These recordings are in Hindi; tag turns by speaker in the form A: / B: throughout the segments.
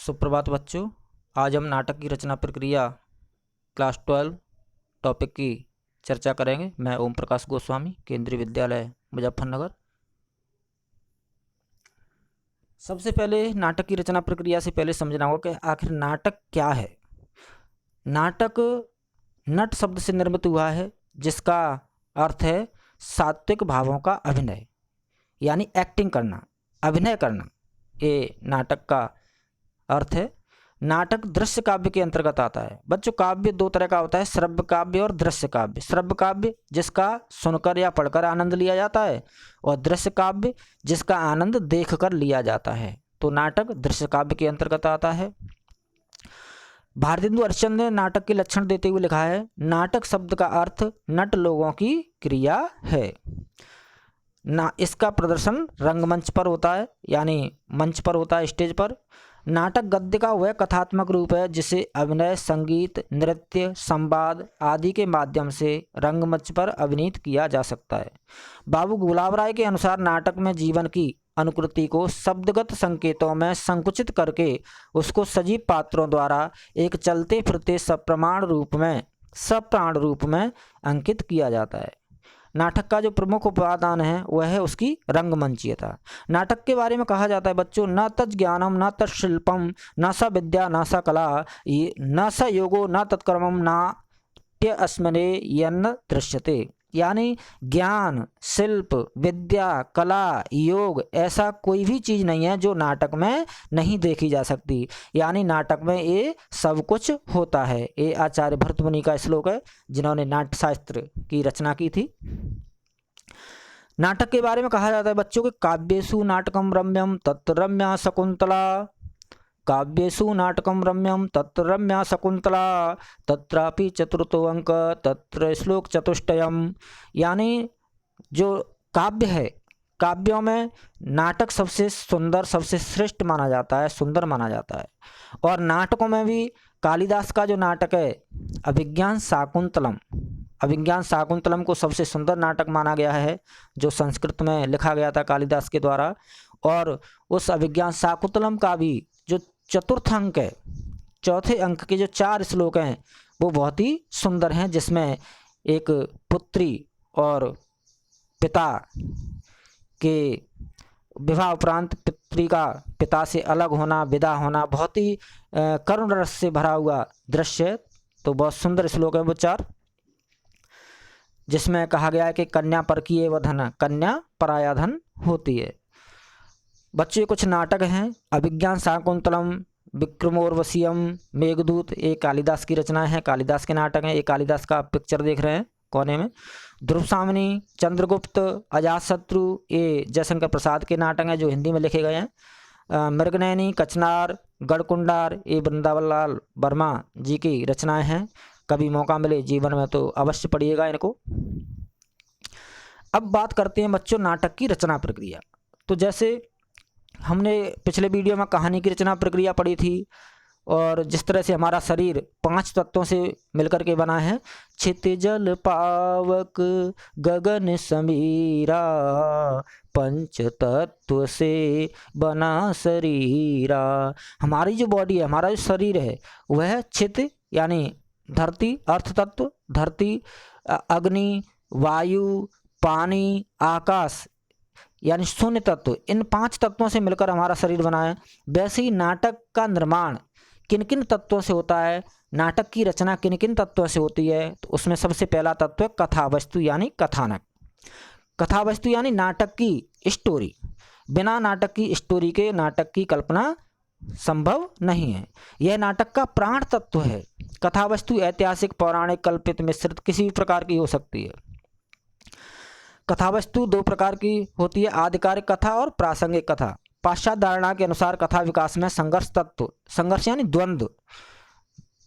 A: सुप्रभात बच्चों। आज हम नाटक की रचना प्रक्रिया क्लास 12 टॉपिक की चर्चा करेंगे। मैं ओम प्रकाश गोस्वामी, केंद्रीय विद्यालय मुजफ्फरनगर। सबसे पहले नाटक की रचना प्रक्रिया से पहले समझना होगा कि आखिर नाटक क्या है। नाटक नट शब्द से निर्मित हुआ है, जिसका अर्थ है सात्विक भावों का अभिनय, यानी एक्टिंग करना, अभिनय करना। ये नाटक का अर्थ है। नाटक दृश्य काव्य के अंतर्गत आता है। बच्चों, काव्य दो तरह का होता है, श्रव्य काव्य और दृश्य काव्य। श्रव्य काव्य जिसका सुनकर या पढ़कर आनंद लिया जाता है, और दृश्य काव्य जिसका आनंद देखकर लिया जाता है। तो नाटक दृश्य काव्य के अंतर्गत आता है। भारतेंदु हरिश्चंद्र ने नाटक के लक्षण देते हुए लिखा है, नाटक शब्द का अर्थ नट लोगों की क्रिया है। इसका प्रदर्शन रंगमंच पर होता है, यानी मंच पर होता है, स्टेज पर। नाटक गद्य का वह कथात्मक रूप है जिसे अभिनय, संगीत, नृत्य, संवाद आदि के माध्यम से रंगमंच पर अभिनीत किया जा सकता है। बाबू गुलाब राय के अनुसार नाटक में जीवन की अनुकृति को शब्दगत संकेतों में संकुचित करके उसको सजीव पात्रों द्वारा एक चलते फिरते सप्राण रूप में अंकित किया जाता है। नाटक का जो प्रमुख उपादान है वह है उसकी रंगमंचीयता। नाटक के बारे में कहा जाता है बच्चों, न तत् ज्ञानम न तत्शिल्पम न स विद्या न स कला न स योगो न तत्कर्मम नाट्य अस्मने यन्न दृश्यते। यानी ज्ञान, शिल्प, विद्या, कला, योग ऐसा कोई भी चीज़ नहीं है जो नाटक में नहीं देखी जा सकती। यानी नाटक में ये सब कुछ होता है। ये आचार्य भर्तमुनि का श्लोक है, जिन्होंने नाट्य शास्त्र की रचना की थी। नाटक के बारे में कहा जाता है बच्चों के, काव्येषु नाटकम रम्यम तत्र रम्या शकुंतला। काव्येषु नाटकम रम्यम तत्र रम्या शकुंतला तत्रापि चतुर्थो अंक तत्र श्लोक चतुष्टयम। यानी जो काव्य है, काव्यों में नाटक सबसे सुंदर, सबसे श्रेष्ठ माना जाता है, सुंदर माना जाता है। और नाटकों में भी कालिदास का जो नाटक है अभिज्ञान शाकुंतलम को सबसे सुंदर नाटक माना गया है, जो संस्कृत में लिखा गया था कालिदास के द्वारा। और उस अभिज्ञान शाकुंतलम का भी जो चतुर्थ अंक है, चौथे अंक के जो 4 श्लोक हैं, वो बहुत ही सुंदर हैं, जिसमें एक पुत्री और पिता के विवाह उपरांत पुत्री का पिता से अलग होना, विदा होना, बहुत ही करुण रस से भरा हुआ दृश्य। तो बहुत सुंदर श्लोक है वो 4, जिसमें कहा गया है कि कन्या पर की एवं धन, कन्या पराया धन होती है। बच्चों, ये कुछ नाटक हैं। अभिज्ञान शाकुंतलम, विक्रमोर्वशीयम, मेघदूत, ये कालिदास की रचना है, कालिदास के नाटक हैं। ये कालिदास का पिक्चर देख रहे हैं कोने में। ध्रुवसामनी, चंद्रगुप्त, अजातशत्रु, ये जयशंकर प्रसाद के नाटक हैं जो हिंदी में लिखे गए हैं। मृगनयनी, कचनार, गढ़कुंडार, ये वृंदावनलाल वर्मा जी की रचनाएं हैं। कभी मौका मिले जीवन में तो अवश्य पढ़िएगा इनको। अब बात करते हैं बच्चों नाटक की रचना प्रक्रिया। तो जैसे हमने पिछले वीडियो में कहानी की रचना प्रक्रिया पढ़ी थी, और जिस तरह से हमारा शरीर 5 तत्वों से मिलकर के बना है, छित जल पावक गगन समीरा, 5 तत्व से बना शरीरा। हमारी जो बॉडी है, हमारा जो शरीर है, वह छित यानी धरती, अर्थ तत्व, धरती, अग्नि, वायु, पानी, आकाश यानी शून्य तत्व, इन 5 तत्वों से मिलकर हमारा शरीर बना है। वैसे ही नाटक का निर्माण किन किन तत्वों से होता है, नाटक की रचना किन किन तत्वों से होती है, तो उसमें सबसे पहला तत्व है कथावस्तु यानी कथानक। कथावस्तु यानी नाटक की स्टोरी। बिना नाटक की स्टोरी के नाटक की कल्पना संभव नहीं है। यह नाटक का प्राण तत्व है। कथावस्तु ऐतिहासिक, पौराणिक, कल्पित, मिश्रित किसी भी प्रकार की हो सकती है। कथावस्तु 2 प्रकार की होती है, आधिकारिक कथा और प्रासंगिक कथा। पाश्चात्य धारणा के अनुसार कथा विकास में संघर्ष तत्व, संघर्ष यानी द्वंद्व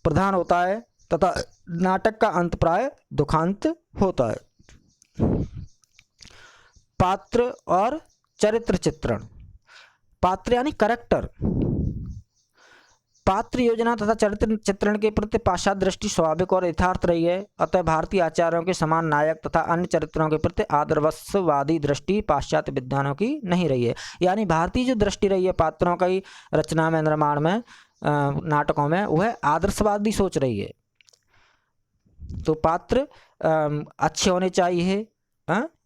A: प्रधान होता है, तथा नाटक का अंत प्राय दुखांत होता है। पात्र और चरित्र चित्रण। पात्र यानी कैरेक्टर। पात्र योजना तथा चरित्र चित्रण के प्रति पाश्चात्य दृष्टि स्वाभाविक और यथार्थ रही है। अतः भारतीय आचार्यों के समान नायक तथा अन्य चरित्रों के प्रति आदर्शवादी दृष्टि पाश्चात्य विद्वानों की नहीं रही है। यानी भारतीय जो दृष्टि रही है पात्रों की रचना में, निर्माण में, नाटकों में वह आदर्शवादी सोच रही है। तो पात्र अच्छे होने चाहिए,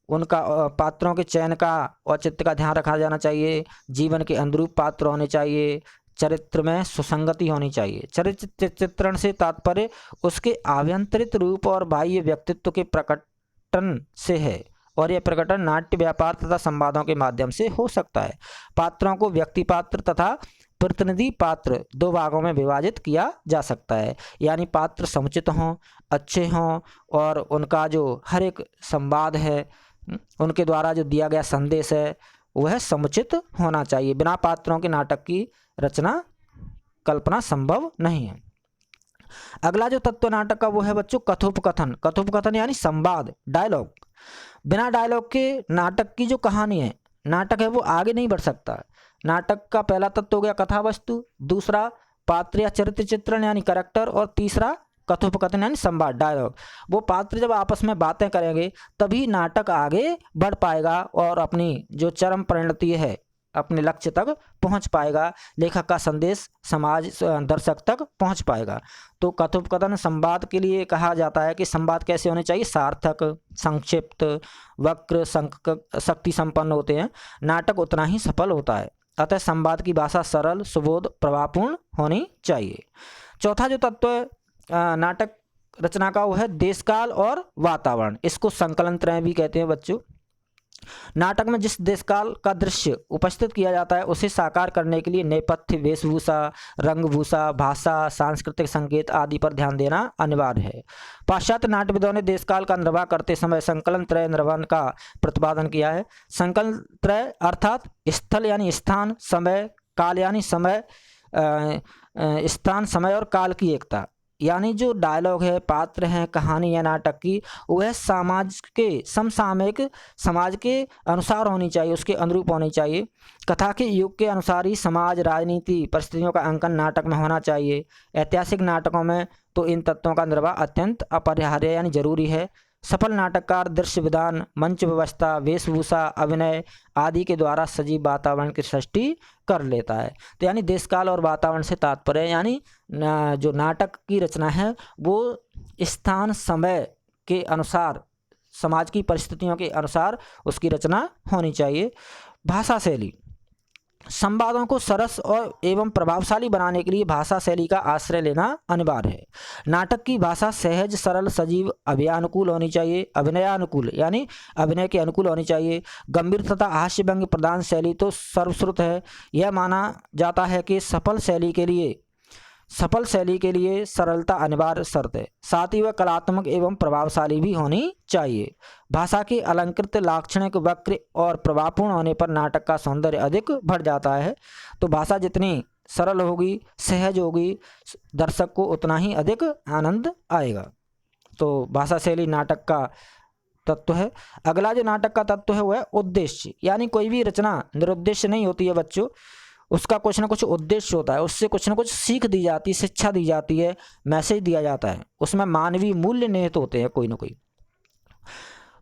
A: उनका पात्रों के चयन का औचित्य का ध्यान रखा जाना चाहिए, जीवन के अनुरूप पात्र होने चाहिए, चरित्र में सुसंगति होनी चाहिए। चरित्र चित्रण से तात्पर्य उसके आभ्यंतरित रूप और बाह्य व्यक्तित्व के प्रकटन से है, और यह प्रकटन नाट्य, व्यापार तथा संवादों के माध्यम से हो सकता है। पात्रों को व्यक्ति पात्र तथा प्रतिनिधि पात्र दो भागों में विभाजित किया जा सकता है, यानी पात्र समुचित हों, अच्छे हों, और उनका जो हर एक संवाद है, उनके द्वारा जो दिया गया संदेश है वह समुचित होना चाहिए। बिना पात्रों के नाटक की रचना कल्पना संभव नहीं है। अगला जो तत्व नाटक का वो है बच्चों कथोपकथन। कथोपकथन यानी संवाद, डायलॉग। बिना डायलॉग के नाटक की जो कहानी है, नाटक है, वो आगे नहीं बढ़ सकता। नाटक का पहला तत्व हो गया कथा वस्तु, दूसरा पात्र या चरित्र चित्रण यानी कैरेक्टर, और तीसरा कथोपकथन यानी संवाद, डायलॉग। वो पात्र जब आपस में बातें करेंगे तभी नाटक आगे बढ़ पाएगा और अपनी जो चरम परिणति है, अपने लक्ष्य तक पहुंच पाएगा, लेखक का संदेश समाज दर्शक तक पहुंच पाएगा। तो कथोपकथन संवाद के लिए कहा जाता है कि संवाद कैसे होने चाहिए, सार्थक, संक्षिप्त, वक्र, शक्ति संपन्न होते हैं, नाटक उतना ही सफल होता है। अतः संवाद की भाषा सरल, सुबोध, प्रभावपूर्ण होनी चाहिए। चौथा जो तत्व नाटक रचना का वो है देशकाल और वातावरण। इसको संकलन त्रय भी कहते हैं बच्चों। नाटक में जिस देशकाल का दृश्य उपस्थित किया जाता है उसे साकार करने के लिए नेपथ्य, वेशभूषा, रंगभूषा, भाषा, सांस्कृतिक संकेत आदि पर ध्यान देना अनिवार्य है। पाश्चात्य नाट्यविदों ने देशकाल का निर्वाह करते समय संकलन त्रय निर्वहन का प्रतिपादन किया है। संकलन त्रय अर्थात स्थल यानी स्थान, समय, काल यानी समय, स्थान, समय और काल की एकता। यानी जो डायलॉग है, पात्र हैं, कहानी है नाटक की, वह समाज के समसामयिक समाज के अनुसार होनी चाहिए, उसके अनुरूप होनी चाहिए। कथा के युग के अनुसार ही समाज, राजनीति, परिस्थितियों का अंकन नाटक में होना चाहिए। ऐतिहासिक नाटकों में तो इन तत्वों का निर्वाह अत्यंत अपरिहार्य यानी जरूरी है। सफल नाटककार दृश्य विधान, मंच व्यवस्था, वेशभूषा, अभिनय आदि के द्वारा सजीव वातावरण की सृष्टि कर लेता है। तो यानी देशकाल और वातावरण से तात्पर्य यानी जो नाटक की रचना है वो स्थान, समय के अनुसार, समाज की परिस्थितियों के अनुसार उसकी रचना होनी चाहिए। भाषा शैली, संवादों को सरस और एवं प्रभावशाली बनाने के लिए भाषा शैली का आश्रय लेना अनिवार्य है। नाटक की भाषा सहज, सरल, सजीव, अभिनयानुकूल होनी चाहिए। अभिनयानुकूल यानी अभिनय के अनुकूल होनी चाहिए। गंभीर तथा हास्य व्यंग्य प्रधान शैली तो सर्वश्रुत है। यह माना जाता है कि सफल शैली के लिए सरलता अनिवार्य शर्त है। साथ ही वह कलात्मक एवं प्रभावशाली भी होनी चाहिए। भाषा के अलंकृत, लाक्षणिक, वक्र और प्रभावपूर्ण होने पर नाटक का सौंदर्य अधिक बढ़ जाता है। तो भाषा जितनी सरल होगी, सहज होगी, दर्शक को उतना ही अधिक आनंद आएगा। तो भाषा शैली नाटक का तत्व है। अगला जो नाटक का तत्व है वह है उद्देश्य। यानी कोई भी रचना निरुद्देश्य नहीं होती है बच्चों, उसका कुछ ना कुछ उद्देश्य होता है, उससे कुछ ना कुछ सीख दी जाती है, शिक्षा दी जाती है, मैसेज दिया जाता है, उसमें मानवीय मूल्य निहित होते हैं कोई ना कोई।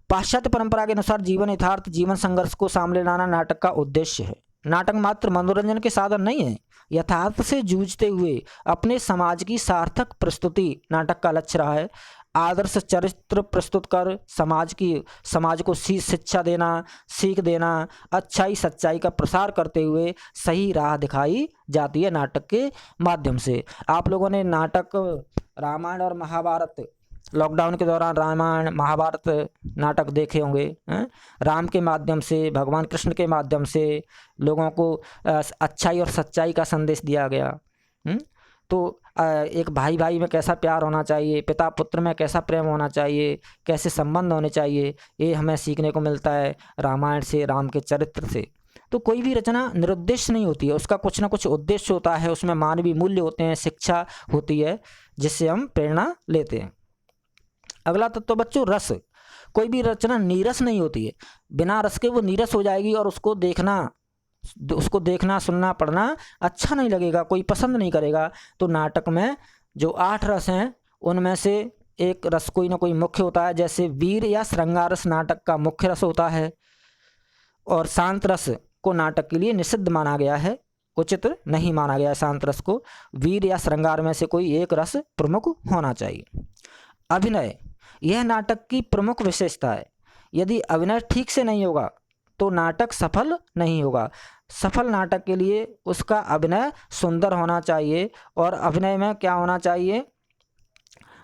A: पाश्चात्य परंपरा के अनुसार जीवन यथार्थ, जीवन संघर्ष को सामने लाना नाटक का उद्देश्य है। नाटक मात्र मनोरंजन के साधन नहीं है, यथार्थ से जूझते हुए अपने समाज की सार्थक प्रस्तुति नाटक का लक्ष्य रहा है। आदर्श चरित्र प्रस्तुत कर समाज को शिक्षा देना, सीख देना, अच्छाई सच्चाई का प्रसार करते हुए सही राह दिखाई जाती है नाटक के माध्यम से। आप लोगों ने नाटक रामायण और महाभारत, लॉकडाउन के दौरान रामायण महाभारत नाटक देखे होंगे। राम के माध्यम से, भगवान कृष्ण के माध्यम से लोगों को अच्छाई और सच्चाई का संदेश दिया गया। तो एक भाई भाई में कैसा प्यार होना चाहिए, पिता पुत्र में कैसा प्रेम होना चाहिए, कैसे संबंध होने चाहिए, ये हमें सीखने को मिलता है रामायण से, राम के चरित्र से। तो कोई भी रचना निरुद्देश्य नहीं होती है, उसका कुछ ना कुछ उद्देश्य होता है, उसमें मानवीय मूल्य होते हैं, शिक्षा होती है जिससे हम प्रेरणा लेते हैं। अगला तत्व बच्चों रस। कोई भी रचना नीरस नहीं होती है, बिना रस के वो नीरस हो जाएगी और उसको देखना सुनना पढ़ना अच्छा नहीं लगेगा, कोई पसंद नहीं करेगा। तो नाटक में जो 8 रस हैं उनमें से एक रस कोई ना कोई मुख्य होता है। जैसे वीर या श्रृंगार रस नाटक का मुख्य रस होता है और शांत रस को नाटक के लिए निषिद्ध माना गया है। उचित नहीं माना गया शांत रस को। वीर या श्रृंगार में से कोई एक रस प्रमुख होना चाहिए। अभिनय, यह नाटक की प्रमुख विशेषता है। यदि अभिनय ठीक से नहीं होगा तो नाटक सफल नहीं होगा। सफल नाटक के लिए उसका अभिनय सुंदर होना चाहिए। और अभिनय में क्या होना चाहिए?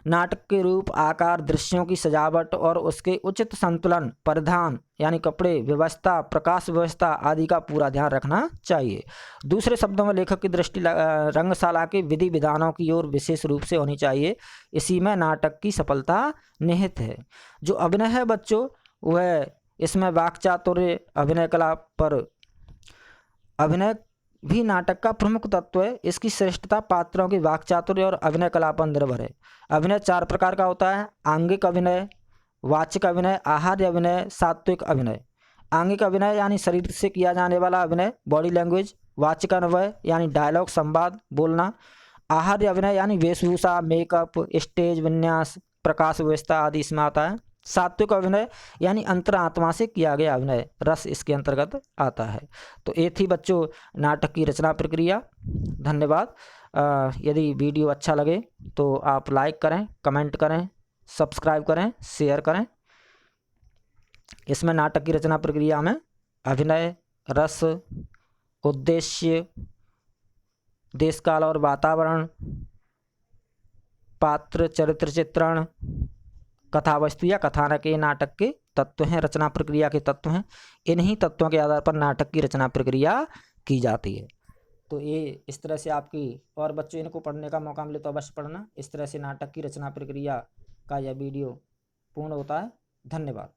A: नाटक के रूप, आकार, दृश्यों की सजावट और उसके उचित संतुलन, परिधान यानी कपड़े, व्यवस्था, प्रकाश व्यवस्था आदि का पूरा ध्यान रखना चाहिए। दूसरे शब्दों में लेखक की दृष्टि रंगशाला के विधि विधानों की ओर विशेष रूप से होनी चाहिए। इसी में नाटक की सफलता निहित है। जो अभिनय है बच्चों, वह इसमें वाक्चातुर्य, अभिनय कला पर अभिनय भी नाटक का प्रमुख तत्व है। इसकी श्रेष्ठता पात्रों की वाक्चातुर्य और अभिनय कला पर निर्भर है। अभिनय 4 प्रकार का होता है: आंगिक अभिनय, वाचिक अभिनय, आहार्य अभिनय, सात्विक अभिनय। आंगिक अभिनय यानी शरीर से किया जाने वाला अभिनय, बॉडी लैंग्वेज। वाचिक अभिनय यानी डायलॉग, संवाद, बोलना। आहार्य अभिनय यानी वेशभूषा, मेकअप, स्टेज विन्यास, प्रकाश व्यवस्था आदि इसमें आता है। सात्विक अभिनय यानी अंतरात्मा से किया गया अभिनय, रस इसके अंतर्गत आता है। तो ये थी बच्चों नाटक की रचना प्रक्रिया। धन्यवाद। यदि वीडियो अच्छा लगे तो आप लाइक करें, कमेंट करें, सब्सक्राइब करें, शेयर करें। इसमें नाटक की रचना प्रक्रिया में अभिनय, रस, उद्देश्य, देश काल और वातावरण, पात्र चरित्र चित्रण, कथा वस्तु या कथानक, ये नाटक के तत्व हैं, रचना प्रक्रिया के तत्व हैं। इन्हीं तत्वों के आधार पर नाटक की रचना प्रक्रिया की जाती है। तो ये इस तरह से आपकी, और बच्चों इनको पढ़ने का मौका मिले तो अवश्य पढ़ना। इस तरह से नाटक की रचना प्रक्रिया का यह वीडियो पूर्ण होता है। धन्यवाद।